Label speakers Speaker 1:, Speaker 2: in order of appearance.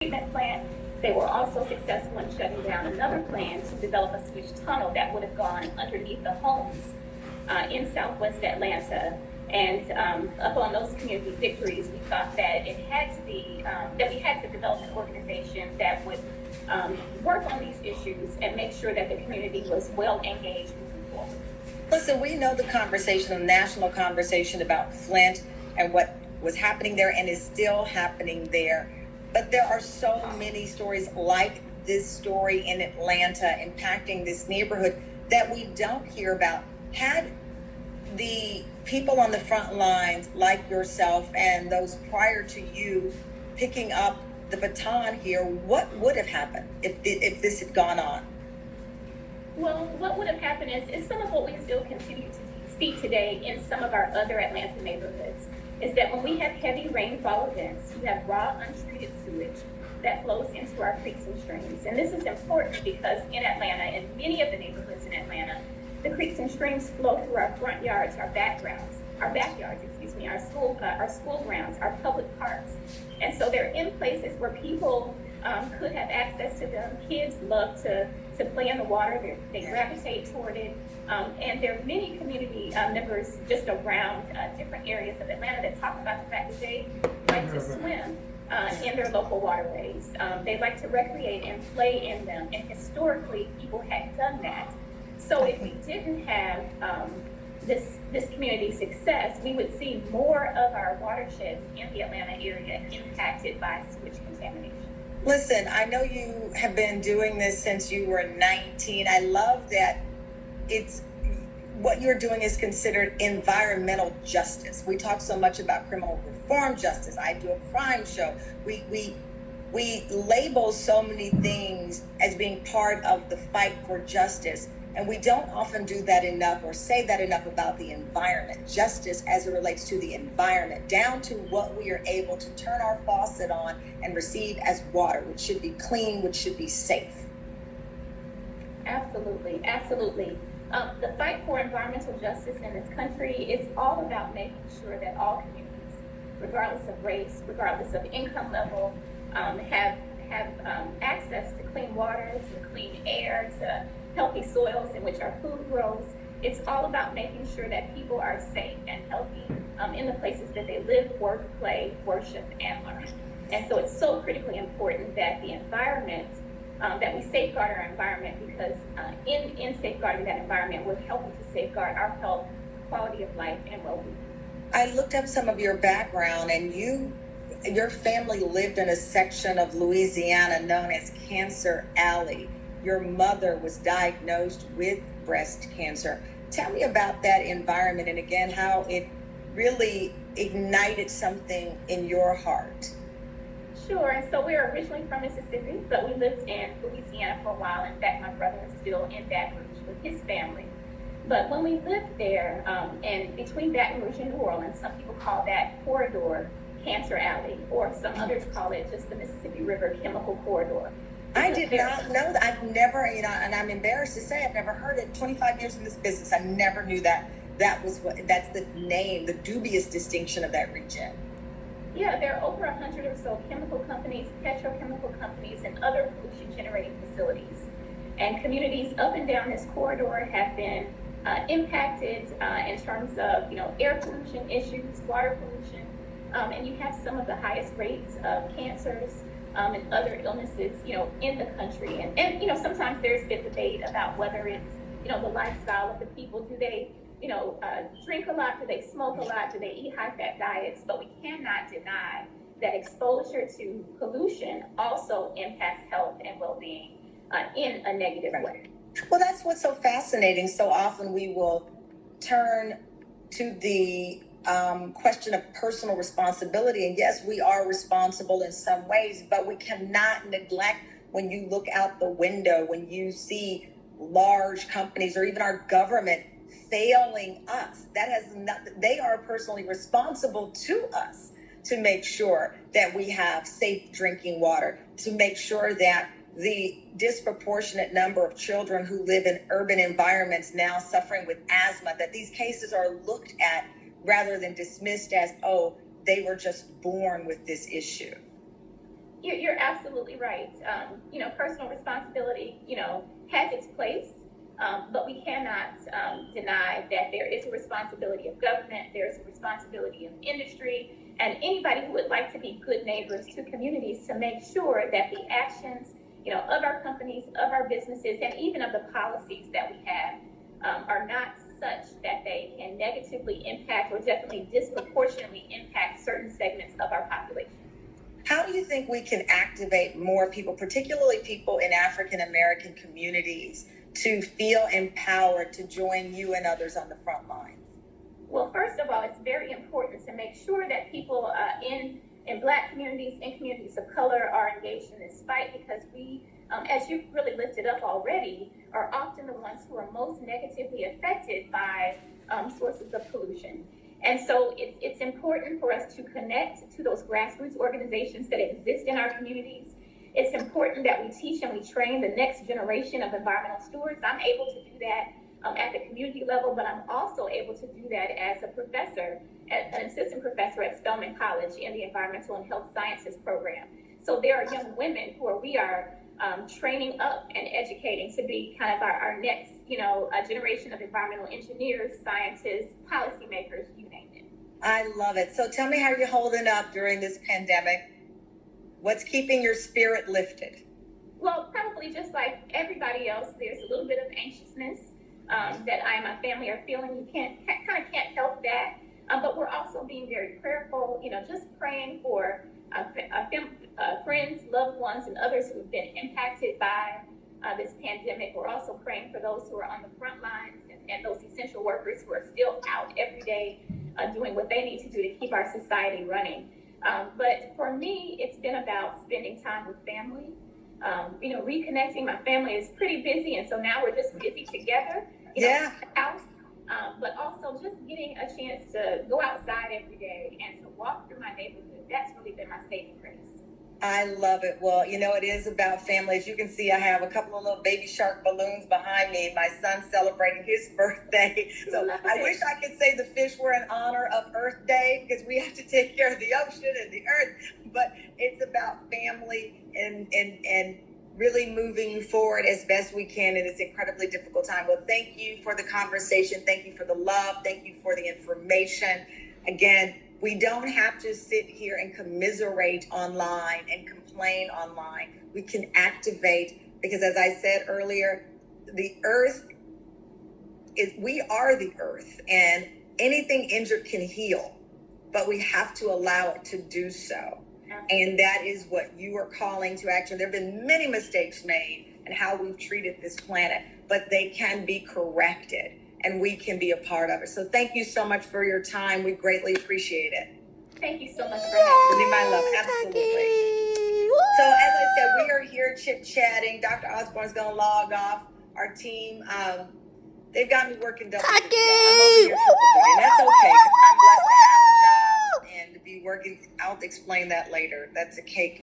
Speaker 1: treatment plant. They were also successful in shutting down another plan to develop a switch tunnel that would have gone underneath the homes in southwest Atlanta. And upon those community victories, we thought that it had to be, that we had to develop an organization that would work on these issues and make sure that the community was well engaged moving forward.
Speaker 2: Listen, we know the conversation, the national conversation about Flint and what was happening there and is still happening there. But there are so many stories like this story in Atlanta impacting this neighborhood that we don't hear about. Had the people on the front lines like yourself and those prior to you picking up the baton here, what would have happened if this had gone on?
Speaker 1: Well, what would have happened is some of what we still continue to see today in some of our other Atlanta neighborhoods is that when we have heavy rainfall events, you have raw, untreated sewage that flows into our creeks and streams. And this is important because in Atlanta, in many of the neighborhoods in Atlanta, the creeks and streams flow through our front yards, our backyards, our school grounds, our public parks. And so they're in places where people could have access to them. Kids love to play in the water. They gravitate toward it. And there are many community members just around different areas of Atlanta that talk about the fact that they like to swim in their local waterways. They like to recreate and play in them. And historically, people had done that. So if we didn't have this community success, we would see more of our watersheds in the Atlanta area impacted by sewage contamination.
Speaker 2: Listen, I know you have been doing this since you were 19. I love that it's what you're doing is considered environmental justice. We talk so much about criminal reform justice. I do a crime show. We label so many things as being part of the fight for justice. And we don't often do that enough or say that enough about the environment, justice as it relates to the environment, down to what we are able to turn our faucet on and receive as water, which should be clean, which should be safe.
Speaker 1: Absolutely, absolutely. The fight for environmental justice in this country is all about making sure that all communities, regardless of race, regardless of income level, have access to clean water, to clean air, to healthy soils in which our food grows. It's all about making sure that people are safe and healthy in the places that they live, work, play, worship, and learn. And so it's so critically important that the environment, that we safeguard our environment, because in safeguarding that environment, we're helping to safeguard our health, quality of life, and well-being.
Speaker 2: I looked up some of your background, and your family lived in a section of Louisiana known as Cancer Alley. Your mother was diagnosed with breast cancer. Tell me about that environment and again, how it really ignited something in your heart.
Speaker 1: Sure, and so we're originally from Mississippi, but we lived in Louisiana for a while. In fact, my brother is still in Baton Rouge with his family. But when we lived there, and between Baton Rouge and New Orleans, some people call that corridor Cancer Alley, or some others call it just the Mississippi River Chemical Corridor.
Speaker 2: I did not know that. I've never, and I'm embarrassed to say I've never heard it. 25 years in this business, I never knew that that's the name, the dubious distinction of that region.
Speaker 1: Yeah, there are over 100 or so chemical companies, petrochemical companies, and other pollution generating facilities. And communities up and down this corridor have been impacted in terms of, air pollution issues, water pollution, and you have some of the highest rates of cancers and other illnesses, in the country. And sometimes there's been debate about whether it's, the lifestyle of the people. Do they, drink a lot? Do they smoke a lot? Do they eat high-fat diets? But we cannot deny that exposure to pollution also impacts health and well-being in a negative way.
Speaker 2: Well, that's what's so fascinating. So often we will turn to the question of personal responsibility. And yes, we are responsible in some ways, but we cannot neglect when you look out the window, when you see large companies or even our government failing us. They are personally responsible to us to make sure that we have safe drinking water, to make sure that the disproportionate number of children who live in urban environments now suffering with asthma, that these cases are looked at rather than dismissed as, oh, they were just born with this issue.
Speaker 1: You're absolutely right. Personal responsibility, has its place, but we cannot deny that there is a responsibility of government, there's a responsibility of industry, and anybody who would like to be good neighbors to communities to make sure that the actions, of our companies, of our businesses, and even of the policies that we have are not such that they can negatively impact or definitely disproportionately impact certain segments of our population.
Speaker 2: How do you think we can activate more people, particularly people in African American communities, to feel empowered to join you and others on the front lines?
Speaker 1: Well, first of all, it's very important to make sure that people in Black communities, in communities of color, are engaged in this fight, because we, as you've really lifted up already, are often the ones who are most negatively affected by sources of pollution. And so it's important for us to connect to those grassroots organizations that exist in our communities. It's important that we teach and we train the next generation of environmental stewards. I'm able to do that at the community level, but I'm also able to do that as a professor, an assistant professor at Spelman College in the Environmental and Health Sciences program. So there are young women we are training up and educating to be kind of our next, generation of environmental engineers, scientists, policymakers, you name it.
Speaker 2: I love it. So tell me how you're holding up during this pandemic. What's keeping your spirit lifted?
Speaker 1: Well, probably just like everybody else, there's a little bit of anxiousness that I and my family are feeling. You can't help that. But we're also being very prayerful, just praying for friends, loved ones, and others who have been impacted by this pandemic. We're also praying for those who are on the front lines and those essential workers who are still out every day doing what they need to do to keep our society running. But for me, it's been about spending time with family. Reconnecting. My family is pretty busy, and so now we're just busy together. In the house. But also just getting a chance to go outside every day and to walk through my neighborhood. That's really been my saving grace.
Speaker 2: I love it. Well, it is about family. As you can see, I have a couple of little baby shark balloons behind me. My son's celebrating his birthday. So I wish I could say the fish were in honor of Earth Day, because we have to take care of the ocean and the earth. But it's about family and really moving forward as best we can in this incredibly difficult time. Well, thank you for the conversation. Thank you for the love. Thank you for the information. Again, we don't have to sit here and commiserate online and complain online. We can activate, because as I said earlier, the earth we are the earth, and anything injured can heal, but we have to allow it to do so. And that is what you are calling to action. There have been many mistakes made in how we've treated this planet, but they can be corrected, and we can be a part of it. So thank you so much for your time. We greatly appreciate it.
Speaker 1: Thank you so much for having me.
Speaker 2: My love, absolutely. So as I said, we are here chit-chatting. Dr. Osborne's going to log off. Our team, they've got me working double duty. I'm over here triple duty, and that's okay, because I'm blessed to have a job and to be working. I'll explain that later. That's a cake.